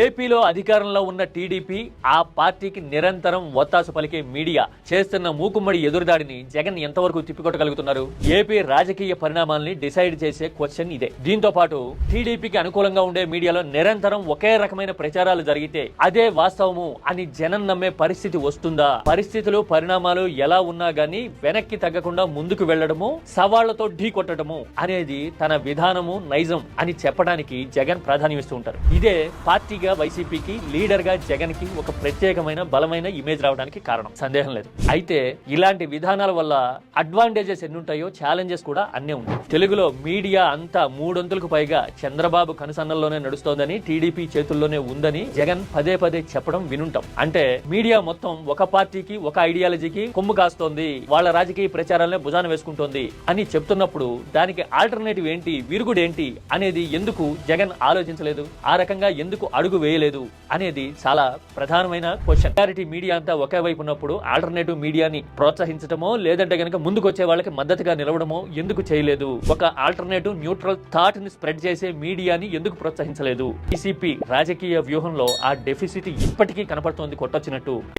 ఏపీలో అధికారంలో ఉన్న టీడీపీ ఆ పార్టీకి నిరంతరం ఒత్తాసు పలికే మీడియా చేస్తున్న మూకుమ్మడి ఎదురుదాడిని జగన్ ఎంతవరకు తిప్పికొట్టగలుగుతున్నారు? ఏపీ రాజకీయ పరిణామాల్ని డిసైడ్ చేసే క్వశ్చన్ ఇదే. దీంతో పాటు టీడీపీకి అనుకూలంగా ఉండే మీడియాలో నిరంతరం ఒకే రకమైన ప్రచారాలు జరిగితే అదే వాస్తవము అని జనం నమ్మే పరిస్థితి వస్తుందా? పరిస్థితులు పరిణామాలు ఎలా ఉన్నా గానీ వెనక్కి తగ్గకుండా ముందుకు వెళ్లడము, సవాళ్లతో ఢీ కొట్టడము అనేది తన విధానము, నైజం అని చెప్పడానికి జగన్ ప్రాధాన్యం ఇస్తూ ఉంటారు. ఇదే పార్టీగా వైసీపీకి, లీడర్ గా జగన్ కి ఒక ప్రత్యేకమైన బలమైన ఇమేజ్ రావడానికి కారణం, సందేహం లేదు. అయితే ఇలాంటి విధానాల వల్ల అడ్వాంటేజెస్ ఎన్ని ఉంటాయో ఛాలెంజెస్ కూడా అన్నీ ఉంటాయి. తెలుగులో మీడియా అంతా 300కు పైగా చంద్రబాబు కనుసన్నల్లోనే నడుస్తోందని, టీడీపీ చేతుల్లోనే ఉందని జగన్ పదే పదే చెప్పడం వినుంటాం. అంటే మీడియా మొత్తం ఒక పార్టీకి, ఒక ఐడియాలజీకి కొమ్ము కాస్తోంది, వాళ్ళ రాజకీయ ప్రచారాలనే భుజాన వేసుకుంటోంది అని చెప్తున్నప్పుడు దానికి ఆల్టర్నేటివ్ ఏంటి, విరుగుడు ఏంటి అనేది ఎందుకు జగన్ ఆలోచించలేదు? ఆ రకంగా ఎందుకు అడుగు వేయలేదు అనేది చాలా ప్రధానమైన క్వశ్చన్. క్లారిటీ మీడియా అంతా ఒకే వైపు ఉన్నప్పుడు ఆల్టర్నేటివ్ మీడియాని ప్రోత్సహించడమో లేదంటే గనక ముందుకు వచ్చే వాళ్ళకి మద్దతుగా నిలవడమో ఎందుకు చేయలేదు? ఒక ఆల్టర్నేటివ్ న్యూట్రల్ థాట్ ని స్ప్రెడ్ చేసే మీడియాని ఎందుకు ప్రోత్సహించలేదు? వైసీపీ రాజకీయ వ్యూహంలో ఆ డెఫిసిట్ ఇప్పటికీ కనపడుతోంది కొట్టొచ్చినట్టు.